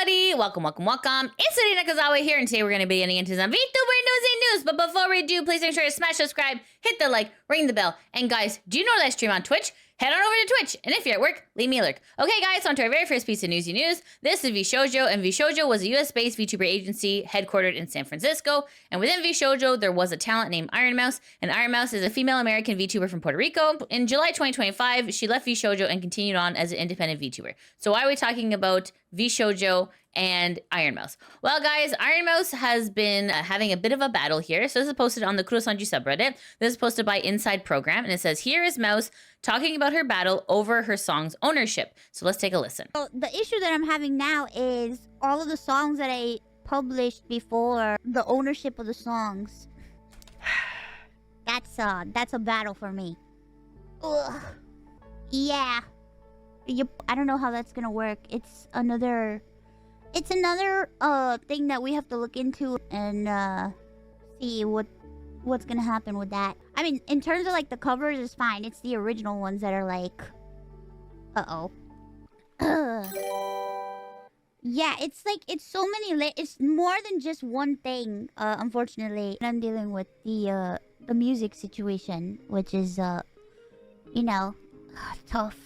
everybody! Welcome. It's Rin Nakazawa here, and today we're going to be getting into some VTuber Newsy news. But before we do, please make sure to smash subscribe, hit the like, ring the bell. And guys, do you know that I stream on Twitch? Head on over to Twitch, and if you're at work, leave me a lurk. Okay, guys, on to our very first piece of newsy news. This is VShojo, and VShojo was a US-based VTuber agency headquartered in San Francisco. And within VShojo, there was a talent named Ironmouse, and Ironmouse is a female American VTuber from Puerto Rico. In July 2025, she left VShojo and continued on as an independent VTuber. So why are we talking about VShojo and Ironmouse? Well, guys, Ironmouse has been having a bit of a battle here. So this is posted on the VShojo subreddit. This is posted by Inside Program, and it says, here is Mouse talking about her battle over her song's ownership. So let's take a listen. So the issue that I'm having now is all of the songs that I published before, the ownership of the songs. That's a battle for me. Ugh. Yeah. Yep. I don't know how that's gonna work. It's another thing that we have to look into and see what's gonna happen with that. I mean, in terms of like the covers, it's fine. It's the original ones that are like, yeah, it's like it's so many. It's more than just one thing. Unfortunately, I'm dealing with the music situation, which is you know, tough.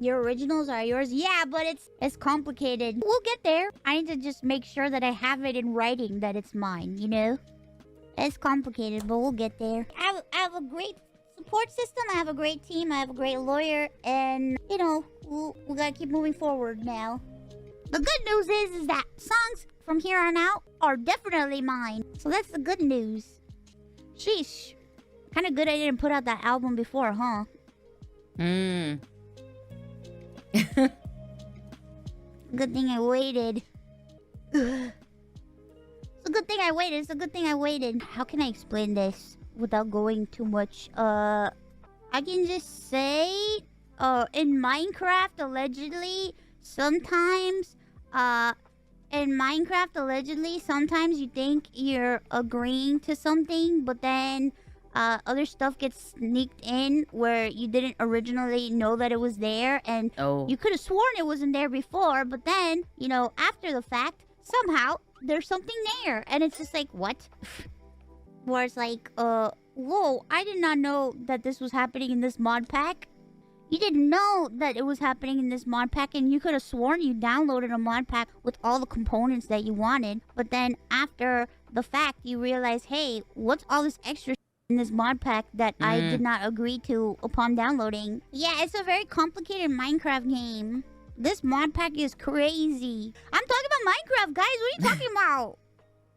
Your originals are yours? Yeah, but it's complicated. We'll get there. I need to just make sure that I have it in writing that it's mine, you know? It's complicated, but we'll get there. I have a great support system. I have a great team. I have a great lawyer. And, you know, we gotta keep moving forward now. The good news is that songs from here on out are definitely mine. So that's the good news. Sheesh. Kind of good I didn't put out that album before, huh? Good thing I waited. It's a good thing I waited. How can I explain this without going too much? I can just say, in Minecraft, allegedly, sometimes you think you're agreeing to something, but then other stuff gets sneaked in where you didn't originally know that it was there, and you could have sworn it wasn't there before, but then, you know, after the fact, somehow there's something there, and it's just like, what? Where it's like, whoa, I did not know that this was happening in this mod pack. You didn't know that it was happening in this mod pack, and you could have sworn you downloaded a mod pack with all the components that you wanted, but then after the fact, you realize, hey, what's all this extra in this mod pack that I did not agree to upon downloading? Yeah, it's a very complicated Minecraft game. This mod pack is crazy. I'm talking about Minecraft, guys. What are you talking about?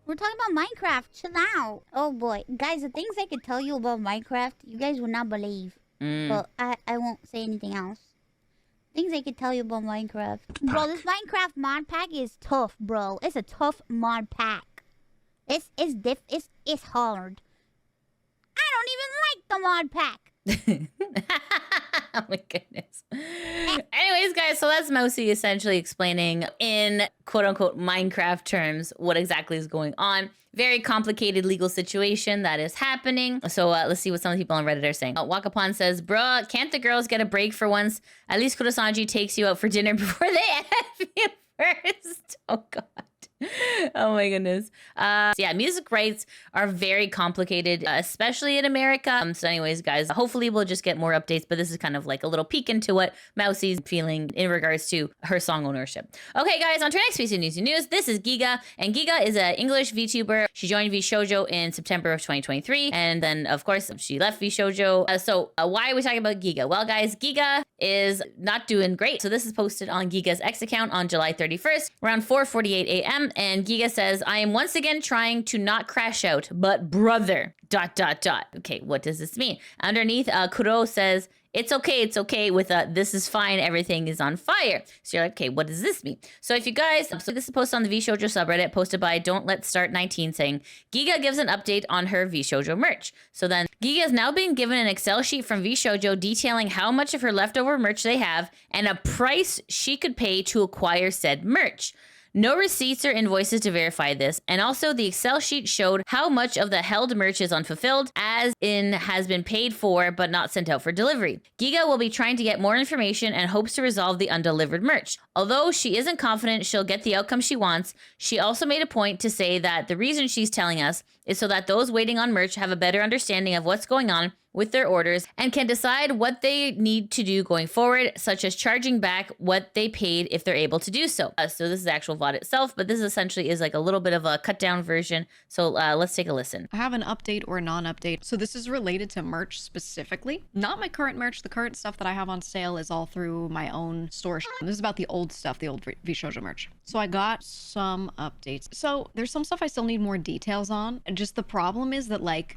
We're talking about Minecraft. Chill out. Oh boy. Guys, the things I could tell you about Minecraft, you guys would not believe. But I won't say anything else. Things I could tell you about Minecraft. Bro, this Minecraft mod pack is tough, bro. It's a tough mod pack. It's hard. I don't even like the mod pack. Oh my goodness. Anyways, guys, so that's Mousy essentially explaining in quote-unquote Minecraft terms what exactly is going on. Very complicated legal situation that is happening. So let's see what some of the people on Reddit are saying. Wakapan says, bruh, can't the girls get a break for once? At least Kurosanji takes you out for dinner before they F you first. Oh, God. Oh my goodness. So yeah, music rights are very complicated, especially in America. So anyways, guys, hopefully we'll just get more updates, but this is kind of like a little peek into what Mousy's feeling in regards to her song ownership. Okay, guys, on to our next piece of news. This is Giga, and Giga is an English VTuber. She joined VShojo in September of 2023, and then, of course, she left VShojo. So why are we talking about Giga? Well, guys, Giga is not doing great. So this is posted on Giga's X account on July 31st, around 4:48 a.m., and Giga says, I am once again trying to not crash out, but brother, ... Okay, what does this mean? Underneath, Kuro says, it's okay with this is fine, everything is on fire. So you're like, okay, what does this mean? So if you guys, so this is posted on the VShojo subreddit, posted by Don't Let's Start 19, saying, Giga gives an update on her VShojo merch. So then, Giga has now been given an Excel sheet from VShojo detailing how much of her leftover merch they have and a price she could pay to acquire said merch. No receipts or invoices to verify this. And also the Excel sheet showed how much of the held merch is unfulfilled, as in has been paid for but not sent out for delivery. Giga will be trying to get more information and hopes to resolve the undelivered merch. Although she isn't confident she'll get the outcome she wants, she also made a point to say that the reason she's telling us is so that those waiting on merch have a better understanding of what's going on with their orders and can decide what they need to do going forward, such as charging back what they paid if they're able to do so. So this is the actual VOD itself, but this essentially is like a little bit of a cut down version. So let's take a listen. I have an update or non-update. So this is related to merch specifically, not my current merch. The current stuff that I have on sale is all through my own store. This is about the old stuff, the old VShojo merch. So I got some updates. So there's some stuff I still need more details on. Just the problem is that, like,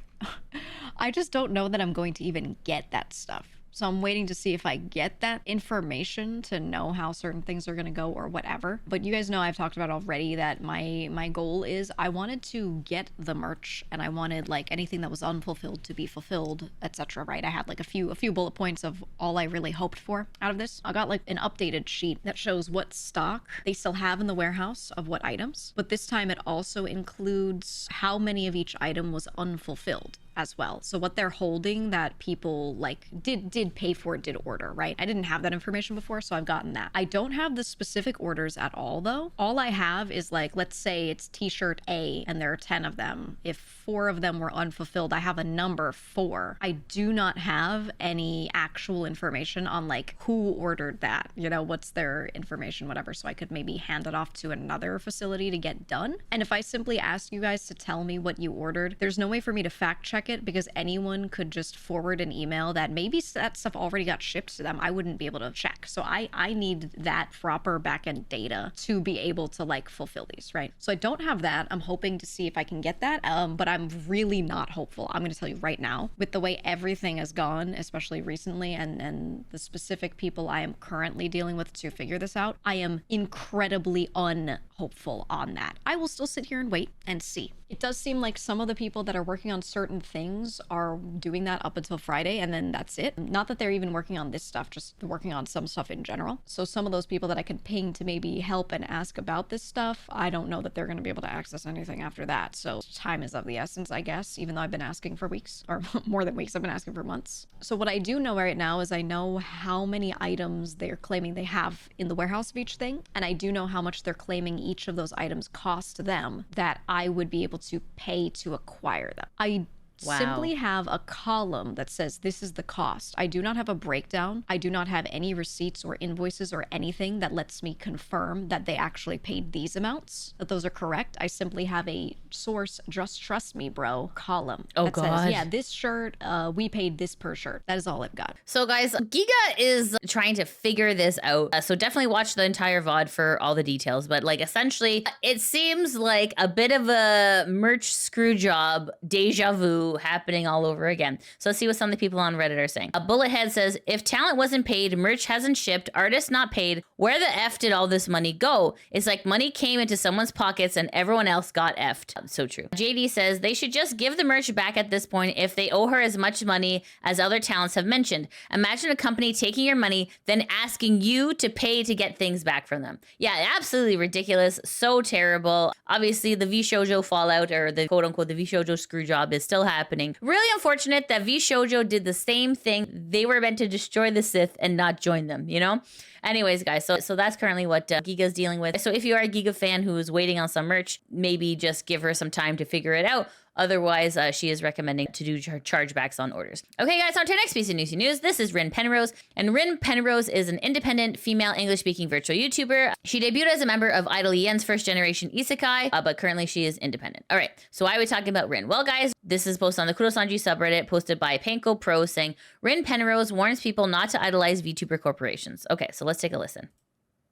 I just don't know that I'm going to even get that stuff. So I'm waiting to see if I get that information to know how certain things are going to go or whatever. But you guys know I've talked about already that my goal is I wanted to get the merch and I wanted like anything that was unfulfilled to be fulfilled, etc. Right? I had like a few bullet points of all I really hoped for out of this. I got like an updated sheet that shows what stock they still have in the warehouse of what items. But this time it also includes how many of each item was unfulfilled as well. So what they're holding that people like did pay for, did order, right? I didn't have that information before, so I've gotten that. I don't have the specific orders at all though. All I have is like, let's say it's t-shirt A and there are 10 of them. If 4 of them were unfulfilled, I have a number 4. I do not have any actual information on like who ordered that, you know, what's their information, whatever. So I could maybe hand it off to another facility to get done. And if I simply ask you guys to tell me what you ordered, there's no way for me to fact check it because anyone could just forward an email that maybe that stuff already got shipped to them. I wouldn't be able to check. So I need that proper backend data to be able to like fulfill these, right? So I don't have that. I'm hoping to see if I can get that, but I'm really not hopeful. I'm going to tell you right now, with the way everything has gone, especially recently, and the specific people I am currently dealing with to figure this out, I am incredibly unhopeful on that. I will still sit here and wait and see. It does seem like some of the people that are working on certain things are doing that up until Friday, and then that's it. Not that they're even working on this stuff, just working on some stuff in general. So some of those people that I could ping to maybe help and ask about this stuff, I don't know that they're going to be able to access anything after that. So time is of the essence, I guess, even though I've been asking for weeks, or more than weeks, I've been asking for months. So what I do know right now is I know how many items they're claiming they have in the warehouse of each thing, and I do know how much they're claiming each of those items cost them that I would be able to pay to acquire them. I simply have a column that says this is the cost. I do not have a breakdown. I do not have any receipts or invoices or anything that lets me confirm that they actually paid these amounts, that those are correct. I simply have a source, just trust me, bro, column that says, yeah, this shirt, we paid this per shirt. That is all I've got. So guys, Giga is trying to figure this out. So definitely watch the entire VOD for all the details. But like essentially, it seems like a bit of a merch screw job, deja vu happening all over again. So let's see what some of the people on Reddit are saying. A Bullethead says, if talent wasn't paid, merch hasn't shipped, artists not paid, where the F did all this money go? It's like money came into someone's pockets and everyone else got F'd. So true. JD says, they should just give the merch back at this point if they owe her as much money as other talents have mentioned. Imagine a company taking your money, then asking you to pay to get things back from them. Yeah, absolutely ridiculous. So terrible. Obviously, the VShojo fallout, or the quote-unquote the VShojo screw job, is still happening. Really unfortunate that VShojo did the same thing. They were meant to destroy the Sith and not join them, you know? Anyways, guys, so that's currently what Giga's dealing with. So if you are a Giga fan who is waiting on some merch, maybe just give her some time to figure it out. Otherwise, she is recommending to do chargebacks on orders. Okay, guys, on to our next piece of Newsy news. This is Rin Penrose, and Rin Penrose is an independent female English-speaking virtual YouTuber. She debuted as a member of Idol Yen's first-generation isekai, but currently she is independent. All right, so why are we talking about Rin? Well, guys, this is posted on the ConTronted subreddit, posted by Panko Pro, saying, Rin Penrose warns people not to idolize VTuber corporations. Okay, so let's take a listen.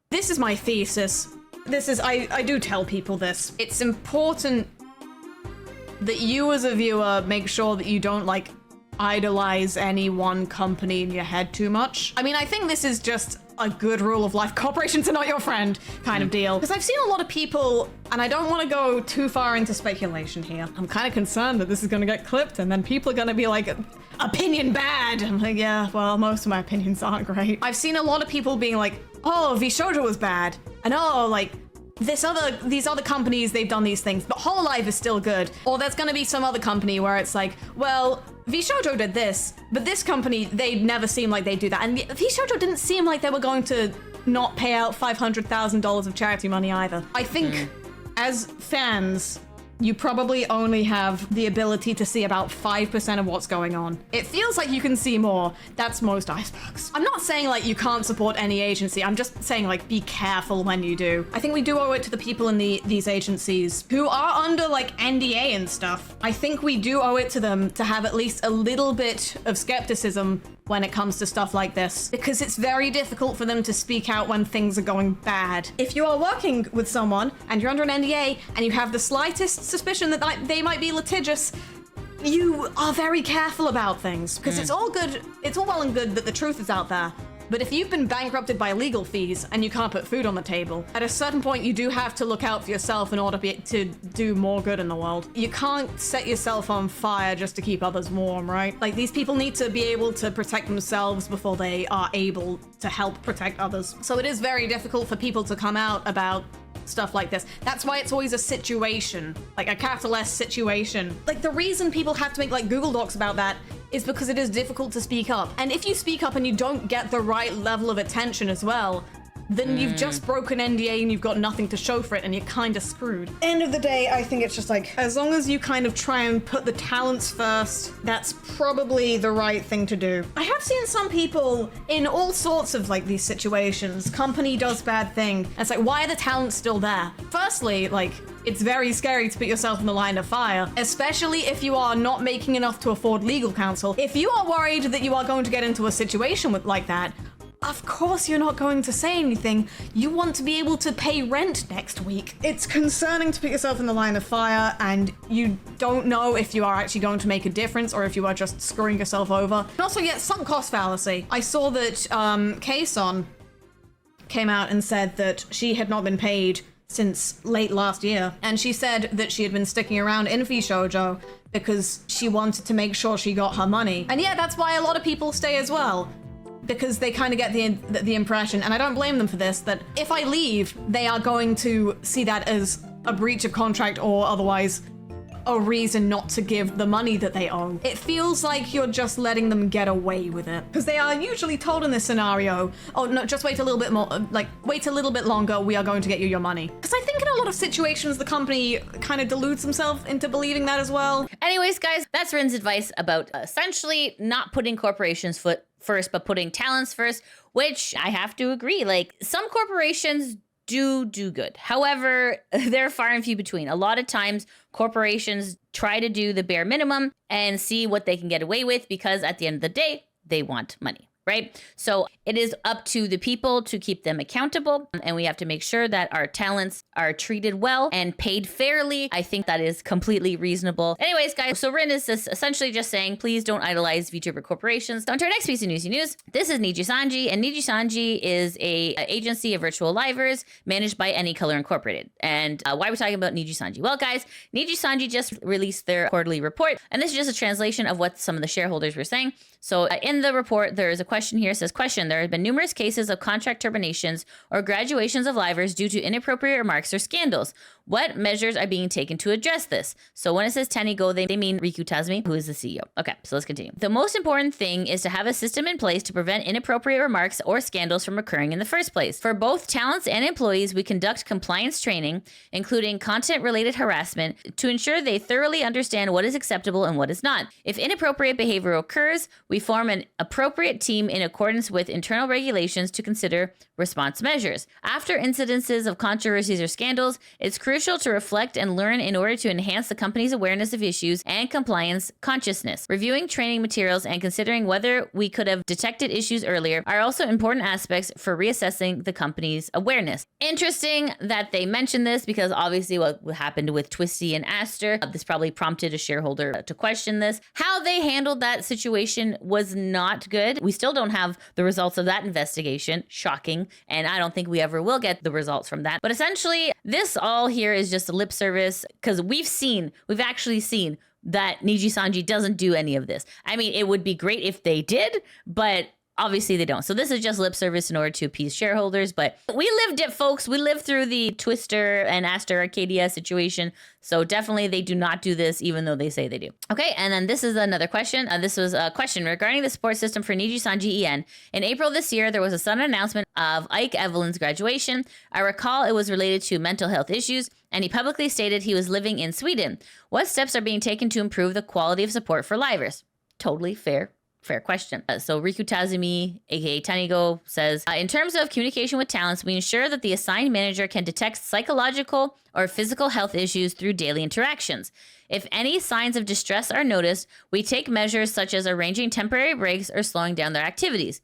This is my thesis. I do tell people this. It's important that you as a viewer make sure that you don't like idolize any one company in your head too much. I mean, I think this is just a good rule of life. Corporations are not your friend kind of deal. Because I've seen a lot of people, and I don't want to go too far into speculation here. I'm kind of concerned that this is going to get clipped and then people are going to be like, opinion bad. I'm like, yeah, well, most of my opinions aren't great. I've seen a lot of people being like, oh, VShojo was bad. And oh, like, these other companies, they've done these things, but Hololive is still good. Or there's going to be some other company where it's like, well, VShojo did this, but this company, they never seem like they do that. And VShojo didn't seem like they were going to not pay out $500,000 of charity money either. I think as fans, you probably only have the ability to see about 5% of what's going on. It feels like you can see more. That's most icebergs. I'm not saying like you can't support any agency. I'm just saying like be careful when you do. I think we do owe it to the people in these agencies who are under like NDA and stuff. I think we do owe it to them to have at least a little bit of skepticism when it comes to stuff like this, because it's very difficult for them to speak out when things are going bad. If you are working with someone and you're under an NDA and you have the slightest suspicion that they might be litigious, you are very careful about things, because it's all good, it's all well and good that the truth is out there. But if you've been bankrupted by legal fees and you can't put food on the table, at a certain point you do have to look out for yourself in order to do more good in the world. You can't set yourself on fire just to keep others warm, right? Like, these people need to be able to protect themselves before they are able to help protect others. So it is very difficult for people to come out about stuff like this. That's why it's always a situation, like a capital S situation. Like, the reason people have to make like Google Docs about that is because it is difficult to speak up. And if you speak up and you don't get the right level of attention as well, then you've just broken NDA and you've got nothing to show for it and you're kind of screwed. End of the day, I think it's just like, as long as you kind of try and put the talents first, that's probably the right thing to do. I have seen some people in all sorts of like these situations, company does bad thing. And it's like, why are the talents still there? Firstly, like, it's very scary to put yourself in the line of fire, especially if you are not making enough to afford legal counsel. If you are worried that you are going to get into a situation like that, of course you're not going to say anything. You want to be able to pay rent next week. It's concerning to put yourself in the line of fire and you don't know if you are actually going to make a difference or if you are just screwing yourself over. And also, yeah, sunk cost fallacy. I saw that Kason came out and said that she had not been paid since late last year. And she said that she had been sticking around in VShojo because she wanted to make sure she got her money. And yeah, that's why a lot of people stay as well, because they kind of get the impression, and I don't blame them for this, that if I leave, they are going to see that as a breach of contract or otherwise a reason not to give the money that they owe. It feels like you're just letting them get away with it, because they are usually told in this scenario, oh no, just wait a little bit more, like wait a little bit longer, we are going to get you your money. Because I think in a lot of situations the company kind of deludes themselves into believing that as well. Anyways, guys, that's Rin's advice about essentially not putting corporations first, but putting talents first, which I have to agree. Like, some corporations do good. However, they're far and few between. A lot of times corporations try to do the bare minimum and see what they can get away with, because at the end of the day, they want money, right? So it is up to the people to keep them accountable, and we have to make sure that our talents are treated well and paid fairly. I think that is completely reasonable. Anyways, guys, so Rin is essentially just saying, please don't idolize VTuber corporations. On to our next piece of Newsy news. This is NIJISANJI, and NIJISANJI is a agency of virtual livers managed by Any Color Incorporated. And why are we talking about NIJISANJI? Well, guys, NIJISANJI just released their quarterly report, and this is just a translation of what some of the shareholders were saying. So in the report, there is a question here. It says, question, there have been numerous cases of contract terminations or graduations of livers due to inappropriate remarks or scandals. What measures are being taken to address this? So when it says Tanigo, they mean Riku Tazumi, who is the CEO. Okay, so let's continue. The most important thing is to have a system in place to prevent inappropriate remarks or scandals from occurring in the first place. For both talents and employees, we conduct compliance training, including content-related harassment, to ensure they thoroughly understand what is acceptable and what is not. If inappropriate behavior occurs, we form an appropriate team in accordance with internal regulations to consider response measures. After incidences of controversies or scandals, it's crucial to reflect and learn in order to enhance the company's awareness of issues and compliance consciousness. Reviewing training materials and considering whether we could have detected issues earlier are also important aspects for reassessing the company's awareness. Interesting that they mentioned this, because obviously what happened with Twisty and Aster, this probably prompted a shareholder to question this. How they handled that situation was not good. We still don't have the results of that investigation. Shocking. And I don't think we ever will get the results from that. But essentially, this all here is just a lip service, because we've actually seen that NIJISANJI doesn't do any of this. I mean, it would be great if they did, but Obviously they don't. So this is just lip service in order to appease shareholders, but we lived it, folks. We lived through the Twister and Aster Arcadia situation. So definitely they do not do this, even though they say they do. Okay, and then this is another question. This was a question regarding the support system for NIJISANJI EN. In April this year, there was a sudden announcement of Ike Evelyn's graduation. I recall it was related to mental health issues, and he publicly stated he was living in Sweden. What steps are being taken to improve the quality of support for livers? Totally fair question. So Riku Tazumi, aka Tanigo, says, in terms of communication with talents, we ensure that the assigned manager can detect psychological or physical health issues through daily interactions. If any signs of distress are noticed, we take measures such as arranging temporary breaks or slowing down their activities.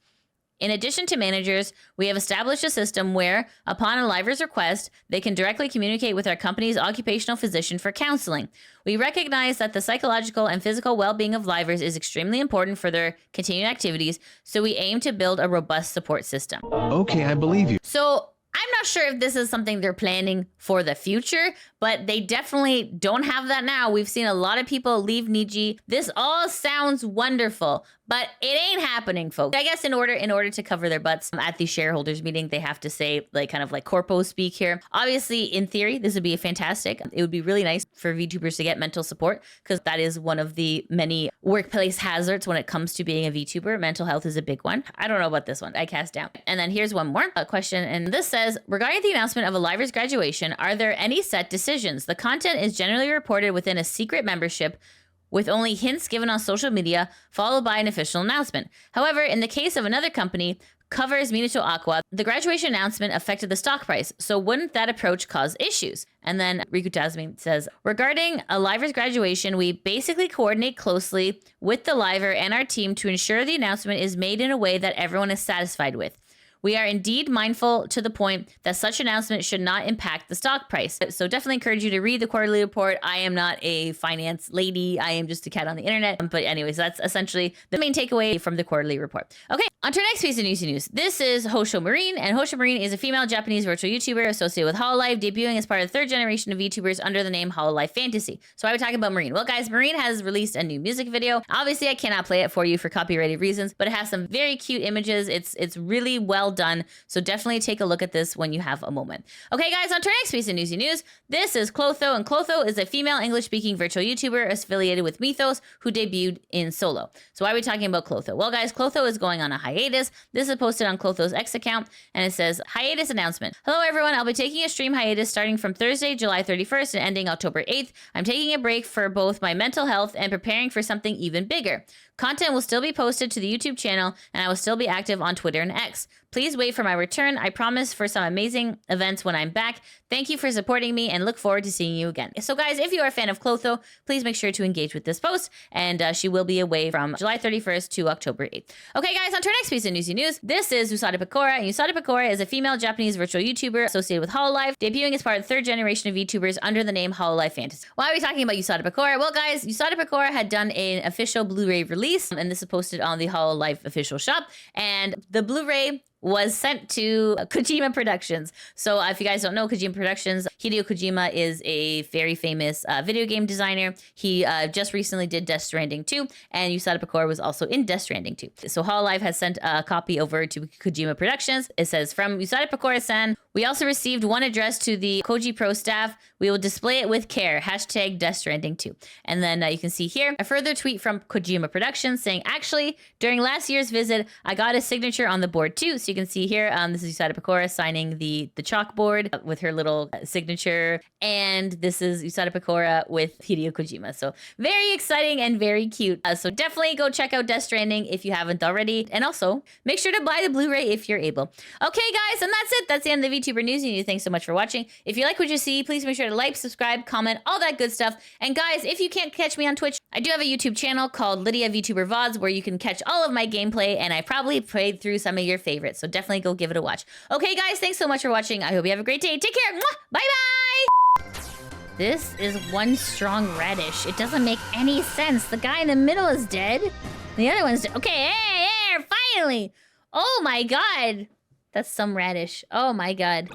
In addition to managers, we have established a system where, upon a liver's request, they can directly communicate with our company's occupational physician for counseling. We recognize that the psychological and physical well-being of livers is extremely important for their continued activities, so we aim to build a robust support system. Okay, I believe you. So I'm not sure if this is something they're planning for the future, but they definitely don't have that now. We've seen a lot of people leave Niji. This all sounds wonderful, but it ain't happening, folks. I guess in order to cover their butts at the shareholders meeting, they have to say kind of like CORPO speak here. Obviously, in theory, this would be fantastic. It would be really nice for VTubers to get mental support, because that is one of the many workplace hazards when it comes to being a VTuber. Mental health is a big one. I don't know about this one. I cast down. And then here's one more question. And this says, regarding the announcement of a liver's graduation, are there any set decisions? The content is generally reported within a secret membership, with only hints given on social media, followed by an official announcement. However, in the case of another company, covers Minato Aqua, the graduation announcement affected the stock price, so wouldn't that approach cause issues? And then Riku Tazumi says, regarding a liver's graduation, we basically coordinate closely with the liver and our team to ensure the announcement is made in a way that everyone is satisfied with. We are indeed mindful to the point that such announcement should not impact the stock price. So definitely encourage you to read the quarterly report. I am not a finance lady. I am just a cat on the internet. But anyways, that's essentially the main takeaway from the quarterly report. Okay, on to our next piece of news. This is VShojo Marine, and VShojo Marine is a female Japanese virtual YouTuber associated with Hololive, debuting as part of the third generation of VTubers under the name Hololive Fantasy. So why are we talking about Marine? Well, guys, Marine has released a new music video. Obviously, I cannot play it for you for copyrighted reasons, but it has some very cute images. It's really well done. So definitely take a look at this when you have a moment. Okay, guys, on to our next piece of news. This is Clotho, and Clotho is a female English-speaking virtual YouTuber affiliated with Mythos who debuted in solo. So why are we talking about Clotho? Well, guys, Clotho is going on a hiatus. This is posted on Clotho's X account, and it says, hiatus announcement. Hello, everyone. I'll be taking a stream hiatus starting from Thursday, July 31st and ending October 8th. I'm taking a break for both my mental health and preparing for something even bigger. Content will still be posted to the YouTube channel, and I will still be active on Twitter and X. Please wait for my return. I promise for some amazing events when I'm back. Thank you for supporting me and look forward to seeing you again. So guys, if you are a fan of Clotho, please make sure to engage with this post, and she will be away from July 31st to October 8th. Okay guys, on to our next piece of news. This is Usada Pekora, and Usada Pekora is a female Japanese virtual YouTuber associated with Hololive, debuting as part of the third generation of VTubers under the name Hololive Fantasy. Why are we talking about Usada Pekora? Well guys, Usada Pekora had done an official Blu-ray release, and this is posted on the Hololive official shop, and the Blu-ray was sent to Kojima Productions. So if you guys don't know Kojima Productions, Hideo Kojima is a very famous video game designer. He just recently did Death Stranding 2, and Usada Pekora was also in Death Stranding 2. So Hololive has sent a copy over to Kojima Productions. It says, from Usada Pekora-san, we also received one addressed to the Koji Pro staff. We will display it with care. # Death Stranding 2. And then you can see here a further tweet from Kojima Productions saying, actually, during last year's visit, I got a signature on the board too. So you can see here, this is Usada Pekora signing the chalkboard with her little signature. And this is Usada Pekora with Hideo Kojima. So very exciting and very cute. So definitely go check out Death Stranding if you haven't already. And also make sure to buy the Blu-ray if you're able. Okay, guys, and that's it. That's the end of the VTuber Newsy. Thanks so much for watching. If you like what you see, please make sure to like, subscribe, comment, all that good stuff. And guys, if you can't catch me on Twitch, I do have a YouTube channel called Lydia VTuber VODs where you can catch all of my gameplay, and I probably played through some of your favorites. So definitely go give it a watch. Okay, guys, thanks so much for watching. I hope you have a great day. Take care. Bye-bye. This is one strong radish. It doesn't make any sense. The guy in the middle is dead. The other one's dead. Okay, hey, finally. Oh my god. That's some radish. Oh my god.